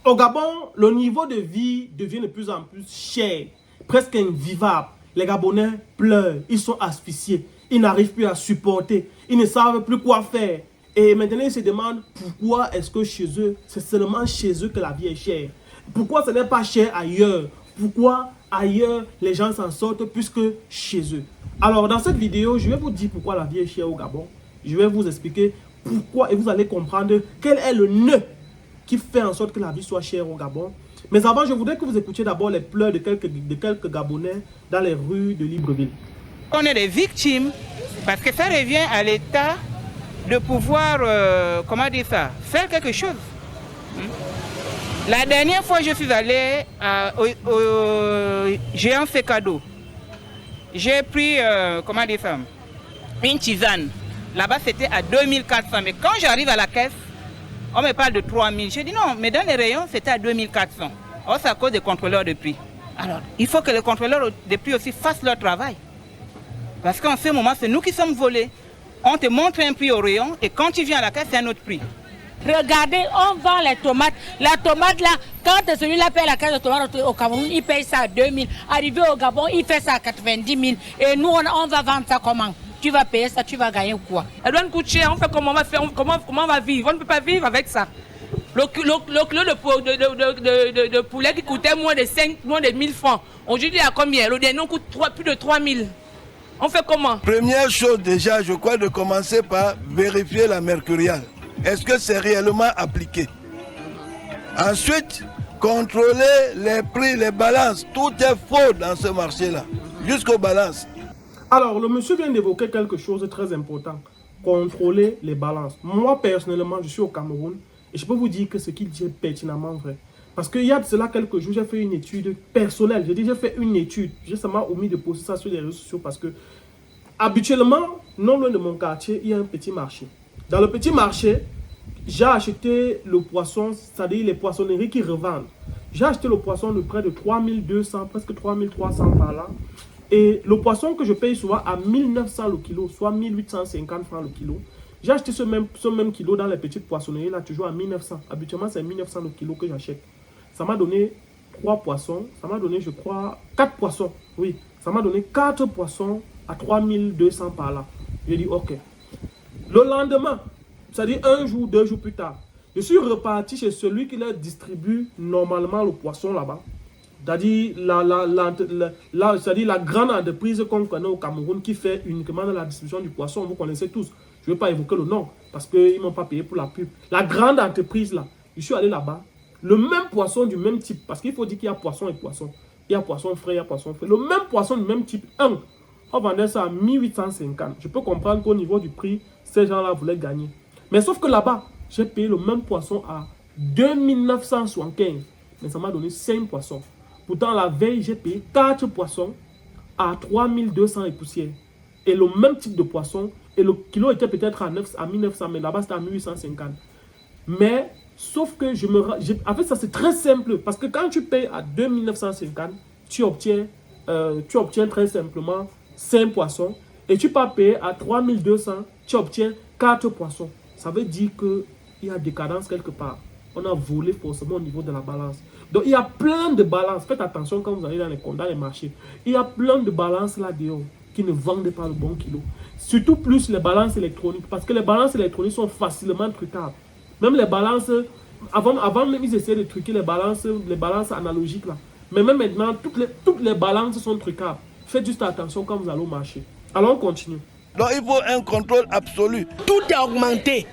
Au Gabon, le niveau de vie devient de plus en plus cher, presque invivable. Les Gabonais pleurent, ils sont asphyxiés, ils n'arrivent plus à supporter, ils ne savent plus quoi faire. Et maintenant, ils se demandent pourquoi est-ce que chez eux, c'est seulement chez eux que la vie est chère. Pourquoi ce n'est pas cher ailleurs? Pourquoi ailleurs les gens s'en sortent plus que chez eux? Alors, dans cette vidéo, je vais vous dire pourquoi la vie est chère au Gabon. Je vais vous expliquer pourquoi et vous allez comprendre quel est le nœud qui fait en sorte que la vie soit chère au Gabon. Mais avant, je voudrais que vous écoutiez d'abord les pleurs de quelques Gabonais dans les rues de Libreville. On est des victimes parce que ça revient à l'État de pouvoir, comment dire ça, faire quelque chose. La dernière fois, je suis allé au géant Fekado. J'ai pris, comment dire ça, une tisane. Là-bas, c'était à 2400. Mais quand j'arrive à la caisse, on me parle de 3000. J'ai dit non, mais dans les rayons, c'était à 2400. Or, c'est à cause des contrôleurs de prix. Alors, il faut que les contrôleurs de prix aussi fassent leur travail. Parce qu'en ce moment, c'est nous qui sommes volés. On te montre un prix au rayon et quand tu viens à la caisse, c'est un autre prix. Regardez, on vend les tomates. La tomate là, quand celui-là paye la caisse de tomates au Cameroun, il paye ça à 2000. Arrivé au Gabon, il fait ça à 90 000. Et nous, on va vendre ça comment? Tu vas payer ça, tu vas gagner quoi? Elle doit nous coûter cher, on fait comment on va faire, comment on va vivre? On ne peut pas vivre avec ça. Le kilo de poulet qui coûtait moins de 1000 francs. Aujourd'hui, il y a combien? Le dernier coûte plus de 3000. On fait comment? Première chose déjà, je crois de commencer par vérifier la mercuriale. Est-ce que c'est réellement appliqué? Ensuite, contrôler les prix, les balances. Tout est faux dans ce marché-là, jusqu'aux balances. Alors, le monsieur vient d'évoquer quelque chose de très important. Contrôler les balances. Moi, personnellement, je suis au Cameroun et je peux vous dire que ce qu'il dit est pertinemment vrai. Parce qu'il y a de cela quelques jours, j'ai fait une étude personnelle. Je dis, j'ai fait une étude. J'ai seulement omis de poster ça sur les réseaux sociaux parce que, habituellement, non loin de mon quartier, il y a un petit marché. Dans le petit marché, j'ai acheté le poisson, c'est-à-dire les poissonneries qui revendent. J'ai acheté le poisson de près de 3200, presque 3300 par là. Et le poisson que je paye souvent à 1900 le kilo, soit 1850 francs le kilo. J'ai acheté ce même kilo dans les petites poissonneries, là, toujours à 1900. Habituellement, c'est 1900 le kilo que j'achète. Ça m'a donné 3 poissons. Ça m'a donné, je crois, 4 poissons. Oui, ça m'a donné 4 poissons à 3200 par là. J'ai dit, ok. Le lendemain, c'est-à-dire un jour, 2 jours plus tard, je suis reparti chez celui qui leur distribue normalement le poisson là-bas. C'est-à-dire la grande entreprise qu'on connaît au Cameroun qui fait uniquement la distribution du poisson. Vous connaissez tous. Je ne vais pas évoquer le nom parce qu'ils ne m'ont pas payé pour la pub. La grande entreprise là, je suis allé là-bas. Le même poisson du même type, parce qu'il faut dire qu'il y a poisson et poisson. Il y a poisson frais, il y a poisson frais. Le même poisson du même type, on vendait ça à 1850. Je peux comprendre qu'au niveau du prix, ces gens-là voulaient gagner. Mais sauf que là-bas, j'ai payé le même poisson à 2975. Mais ça m'a donné 5 poissons. Pourtant, la veille, j'ai payé 4 poissons à 3200 et poussière. Et le même type de poisson, et le kilo était peut-être à 1900, mais là-bas, c'était à 1850. Mais, sauf que en fait, ça c'est très simple. Parce que quand tu payes à 2950, tu obtiens très simplement 5 poissons. Et tu peux payer à 3200, tu obtiens 4 poissons. Ça veut dire qu'il y a décadence quelque part. On a volé forcément au niveau de la balance. Donc, il y a plein de balances. Faites attention quand vous allez dans les marchés. Il y a plein de balances là-dedans qui ne vendent pas le bon kilo. Surtout plus les balances électroniques. Parce que les balances électroniques sont facilement trucables. Même les balances, avant même ils essayaient de truquer les balances analogiques là. Mais même maintenant, toutes les balances sont trucables. Faites juste attention quand vous allez au marché. Alors on continue. Donc il faut un contrôle absolu. Tout est augmenté.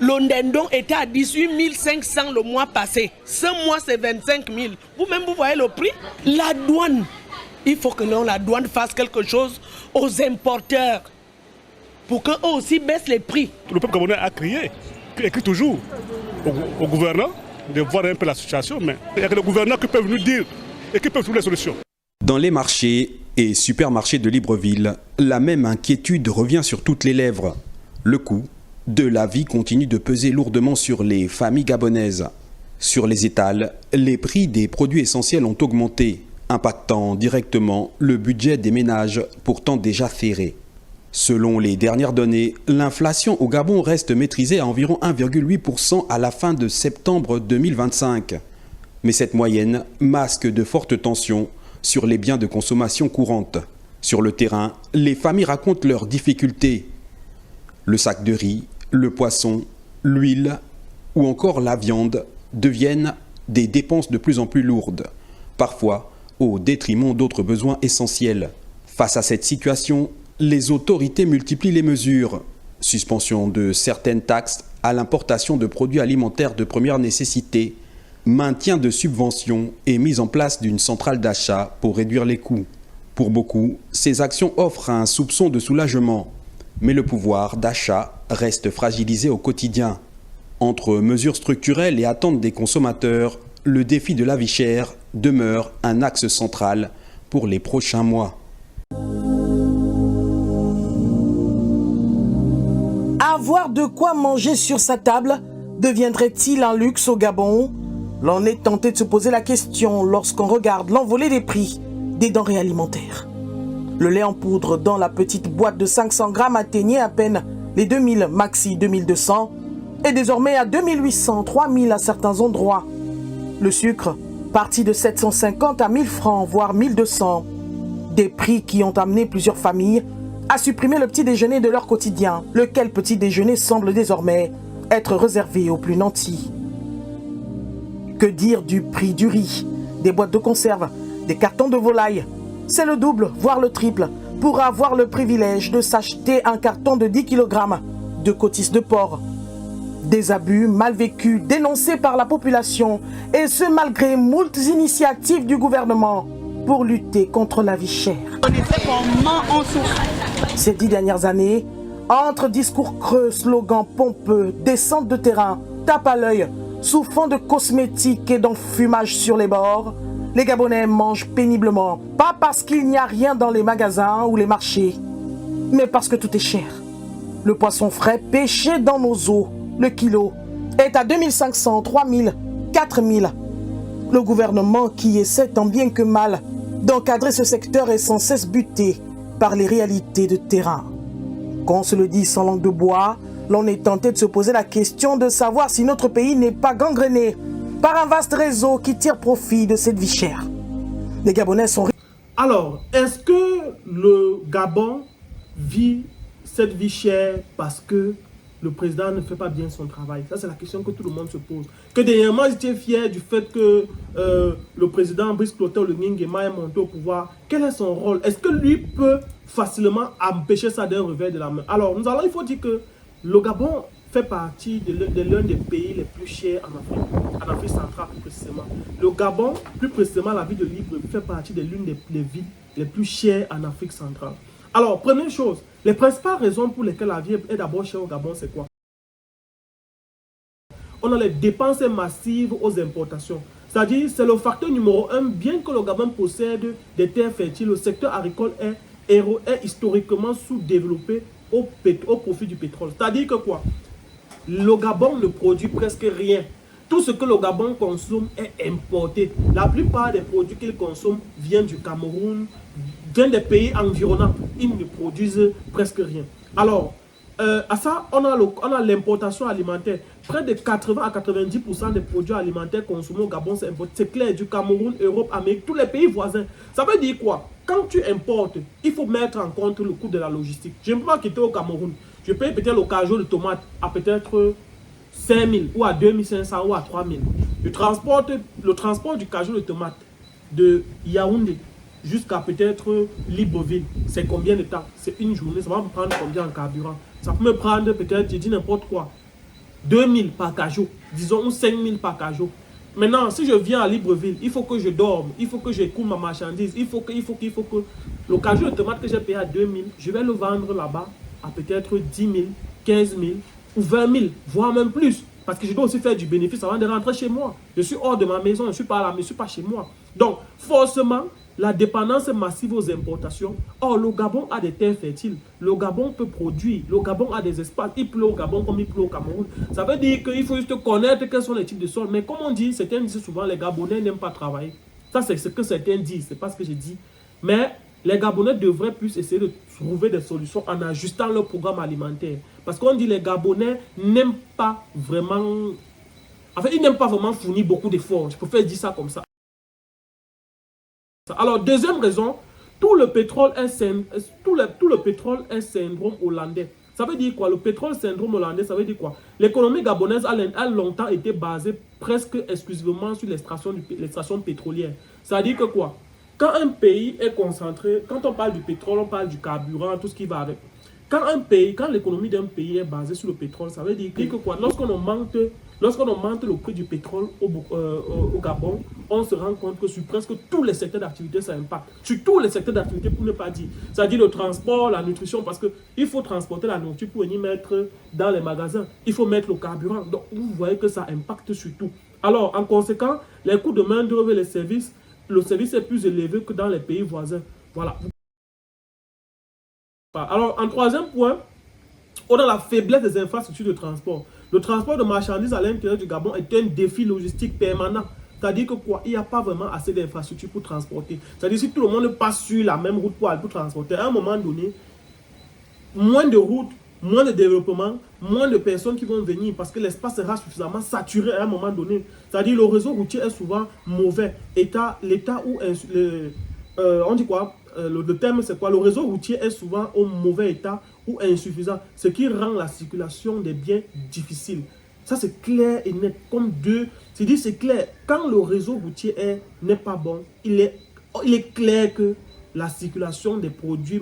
L'Ondendon était à 18 500 le mois passé. Ce mois, c'est 25 000. Vous-même, vous voyez le prix? La douane. Il faut que la douane fasse quelque chose aux importeurs pour qu'eux aussi baissent les prix. Le peuple camerounais a crié, écrit toujours au gouverneur de voir un peu la situation, mais il y a que les gouverneurs qui peuvent nous dire et qui peuvent trouver les solutions. Dans les marchés et supermarchés de Libreville, la même inquiétude revient sur toutes les lèvres. Le coût de la vie continue de peser lourdement sur les familles gabonaises. Sur les étals, les prix des produits essentiels ont augmenté, impactant directement le budget des ménages pourtant déjà ferrés. Selon les dernières données, l'inflation au Gabon reste maîtrisée à environ 1,8% à la fin de septembre 2025. Mais cette moyenne masque de fortes tensions sur les biens de consommation courante. Sur le terrain, les familles racontent leurs difficultés. Le sac de riz, le poisson, l'huile ou encore la viande deviennent des dépenses de plus en plus lourdes, parfois au détriment d'autres besoins essentiels. Face à cette situation, les autorités multiplient les mesures. Suspension de certaines taxes à l'importation de produits alimentaires de première nécessité, maintien de subventions et mise en place d'une centrale d'achat pour réduire les coûts. Pour beaucoup, ces actions offrent un soupçon de soulagement, mais le pouvoir d'achat reste fragilisé au quotidien. Entre mesures structurelles et attentes des consommateurs, le défi de la vie chère demeure un axe central pour les prochains mois. Avoir de quoi manger sur sa table deviendrait-il un luxe au Gabon? L'on est tenté de se poser la question lorsqu'on regarde l'envolée des prix des denrées alimentaires. Le lait en poudre dans la petite boîte de 500 grammes atteignait à peine les 2000, maxi 2200, et désormais à 2800, 3000 à certains endroits. Le sucre, parti de 750 à 1000 francs, voire 1200. Des prix qui ont amené plusieurs familles à supprimer le petit déjeuner de leur quotidien, lequel petit déjeuner semble désormais être réservé aux plus nantis. Que dire du prix du riz, des boîtes de conserve, des cartons de volaille? C'est le double, voire le triple, pour avoir le privilège de s'acheter un carton de 10 kg de côtisses de porc. Des abus mal vécus, dénoncés par la population, et ce malgré moult initiatives du gouvernement pour lutter contre la vie chère. Ces 10 dernières années, entre discours creux, slogans pompeux, descentes de terrain, tape à l'œil, sous fond de cosmétiques et d'enfumage sur les bords, les Gabonais mangent péniblement, pas parce qu'il n'y a rien dans les magasins ou les marchés, mais parce que tout est cher. Le poisson frais pêché dans nos eaux, le kilo, est à 2500, 3000, 4000. Le gouvernement qui essaie tant bien que mal d'encadrer ce secteur est sans cesse buté par les réalités de terrain. Qu'on se le dise sans langue de bois, l'on est tenté de se poser la question de savoir si notre pays n'est pas gangréné par un vaste réseau qui tire profit de cette vie chère. Les Gabonais sont... Alors, est-ce que le Gabon vit cette vie chère parce que le président ne fait pas bien son travail? Ça, c'est la question que tout le monde se pose. Que dernièrement, j'étais fier du fait que le président Brice Clotaire Oligui-Nguema est monté au pouvoir. Quel est son rôle? Est-ce que lui peut facilement empêcher ça d'un revers de la main? Alors, il faut dire que le Gabon fait partie de l'un des pays les plus chers en Afrique centrale plus précisément. Le Gabon, plus précisément la ville de Libreville, fait partie de l'une des villes les plus chères en Afrique centrale. Alors, première chose, les principales raisons pour lesquelles la vie est d'abord chère au Gabon, c'est quoi? On a les dépenses massives aux importations. C'est-à-dire, c'est le facteur numéro 1. Bien que le Gabon possède des terres fertiles, le secteur agricole est historiquement sous-développé au profit du pétrole. C'est-à-dire que quoi? Le Gabon ne produit presque rien. Tout ce que le Gabon consomme est importé. La plupart des produits qu'il consomme viennent du Cameroun, viennent des pays environnants. Ils ne produisent presque rien. Alors, à ça, on a l'importation alimentaire. Près de 80 à 90% des produits alimentaires consommés au Gabon, c'est importé. C'est clair, du Cameroun, Europe, Amérique, tous les pays voisins. Ça veut dire quoi? Quand tu importes, il faut mettre en compte le coût de la logistique. Je ne peux pas quitter au Cameroun. Je paye peut-être le cajot de tomate à peut-être 5 000 ou à 2 500 ou à 3 000. Le transport du cajot de tomate de Yaoundé jusqu'à peut-être Libreville, c'est combien de temps? C'est une journée. Ça va me prendre combien en carburant? Ça peut me prendre peut-être, je dis n'importe quoi, 2 000 par cajot, disons, ou 5 000 par cajot. Maintenant, si je viens à Libreville, il faut que je dorme, il faut que j'écoute ma marchandise, il faut que le cajot de tomate que j'ai payé à 2 000, je vais le vendre là-bas à peut-être 10 000, 15 000 ou 20 000, voire même plus. Parce que je dois aussi faire du bénéfice avant de rentrer chez moi. Je suis hors de ma maison, je ne suis pas là, mais je ne suis pas chez moi. Donc, forcément, la dépendance massive aux importations. Or, le Gabon a des terres fertiles. Le Gabon peut produire. Le Gabon a des espaces. Il pleut au Gabon comme il pleut au Cameroun. Ça veut dire qu'il faut juste connaître quels sont les types de sols. Mais comme on dit, certains disent souvent, les Gabonais n'aiment pas travailler. Ça, c'est ce que certains disent. Ce n'est pas ce que je dis. Mais les Gabonais devraient plus essayer de trouver des solutions en ajustant leur programme alimentaire. Parce qu'on dit les Gabonais n'aiment pas vraiment... Enfin, ils n'aiment pas vraiment fournir beaucoup d'efforts. Je préfère dire ça comme ça. Alors, deuxième raison, tout le pétrole est syndrome hollandais. Ça veut dire quoi? Le pétrole syndrome hollandais, ça veut dire quoi? L'économie gabonaise a longtemps été basée presque exclusivement sur l'extraction pétrolière. Ça veut dire que quoi? Quand un pays est concentré, quand on parle du pétrole, on parle du carburant, tout ce qui va avec. Quand l'économie d'un pays est basée sur le pétrole, ça veut dire que quoi? Lorsqu'on augmente le prix du pétrole au Gabon, on se rend compte que sur presque tous les secteurs d'activité, ça impacte. Sur tous les secteurs d'activité, pour ne pas dire. C'est-à-dire le transport, la nutrition, parce qu'il faut transporter la nourriture pour venir mettre dans les magasins. Il faut mettre le carburant. Donc, vous voyez que ça impacte sur tout. Alors, en conséquence, les coûts de main-d'œuvre et les services, le service est plus élevé que dans les pays voisins. Voilà. Alors, en troisième point, on a la faiblesse des infrastructures de transport. Le transport de marchandises à l'intérieur du Gabon est un défi logistique permanent. C'est-à-dire que quoi, il n'y a pas vraiment assez d'infrastructures pour transporter. C'est-à-dire que si tout le monde passe sur la même route pour transporter, à un moment donné, moins de routes, moins de développement, moins de personnes qui vont venir parce que l'espace sera suffisamment saturé à un moment donné. C'est-à-dire que le réseau routier est souvent mauvais. L'état où... on dit quoi? Le terme c'est quoi? Le réseau routier est souvent au mauvais état ou insuffisant, ce qui rend la circulation des biens difficile. Ça c'est clair et net, comme deux. C'est clair, quand le réseau routier n'est pas bon, il est clair que la circulation des produits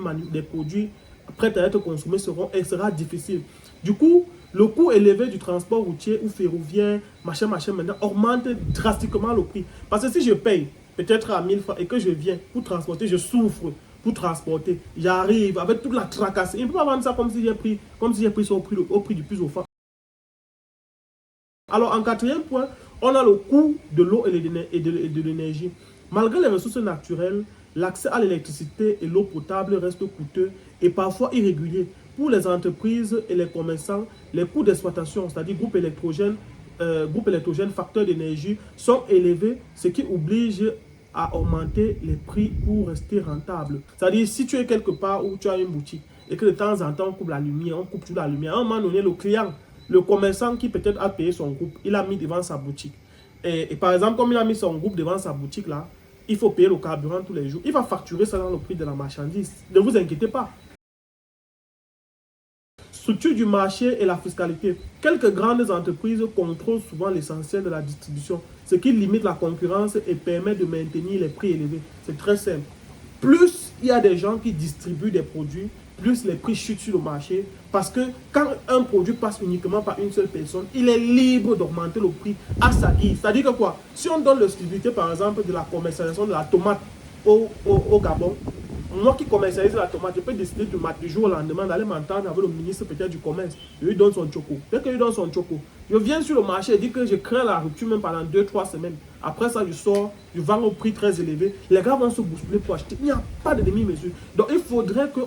prêts à être consommés sera difficile. Du coup, le coût élevé du transport routier ou ferroviaire, machin, maintenant, augmente drastiquement le prix. Parce que si je paye peut-être à 1000 francs et que je viens pour transporter, je souffre pour transporter. J'arrive avec toute la tracasse. Il ne peut pas vendre ça comme si j'ai pris ça au prix du plus offrant. Alors, en quatrième point, on a le coût de l'eau et de l'énergie. Malgré les ressources naturelles, l'accès à l'électricité et l'eau potable reste coûteux et parfois irrégulier. Pour les entreprises et les commerçants, les coûts d'exploitation, c'est-à-dire groupe électrogène, facteurs d'énergie, sont élevés, ce qui oblige à augmenter les prix pour rester rentable. C'est-à-dire, si tu es quelque part où tu as une boutique et que de temps en temps on coupe la lumière, on coupe toute la lumière, à un moment donné, le client, le commerçant qui peut-être a payé son groupe, il a mis devant sa boutique. Et par exemple, comme il a mis son groupe devant sa boutique là, il faut payer le carburant tous les jours. Il va facturer ça dans le prix de la marchandise. Ne vous inquiétez pas. Structure du marché et la fiscalité. Quelques grandes entreprises contrôlent souvent l'essentiel de la distribution, ce qui limite la concurrence et permet de maintenir les prix élevés. C'est très simple. Plus il y a des gens qui distribuent des produits, plus les prix chutent sur le marché. Parce que quand un produit passe uniquement par une seule personne, il est libre d'augmenter le prix à sa guise. C'est-à-dire que quoi? Si on donne l'exclusivité, par exemple, de la commercialisation de la tomate au Gabon, moi qui commercialise la tomate, je peux décider du jour au lendemain d'aller m'entendre avec le ministre peut-être du commerce. Je lui donne son choco. Dès que je lui donne son choco, je viens sur le marché et dis que je crains la rupture même pendant 2-3 semaines. Après ça, je sors, je vends au prix très élevé. Les gars vont se bousculer pour acheter. Il n'y a pas de demi-mesure. Donc il faudrait qu'on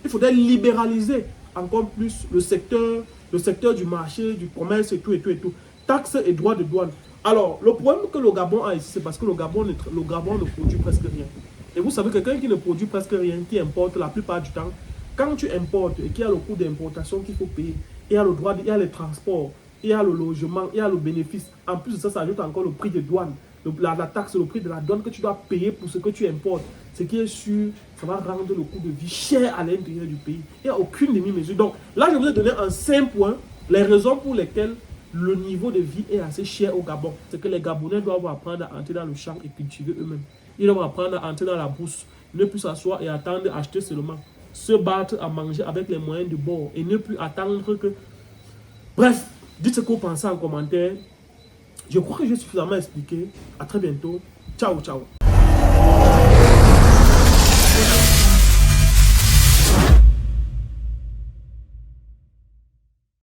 il faudrait libéraliser encore plus le secteur du marché, du commerce et tout. Taxes et droits de douane. Alors, le problème que le Gabon a ici, c'est parce que le Gabon ne produit presque rien. Et vous savez, quelqu'un qui ne produit presque rien, qui importe la plupart du temps, quand tu importes et qu'il y a le coût d'importation qu'il faut payer, il y a le droit, il y a les transports, il y a le logement, il y a le bénéfice. En plus de ça, ça ajoute encore le prix de douane, la taxe, le prix de la douane que tu dois payer pour ce que tu importes. Ce qui est sûr, ça va rendre le coût de vie cher à l'intérieur du pays. Il n'y a aucune demi-mesure. Donc là, je vous ai donné en 5 points les raisons pour lesquelles le niveau de vie est assez cher au Gabon. C'est que les Gabonais doivent apprendre à entrer dans le champ et cultiver eux-mêmes. Ils doivent apprendre à entrer dans la bourse, ne plus s'asseoir et attendre acheter seulement. Se battre à manger avec les moyens de bord et ne plus attendre que... Bref, dites ce que vous pensez en commentaire. Je crois que j'ai suffisamment expliqué. À très bientôt. Ciao, ciao.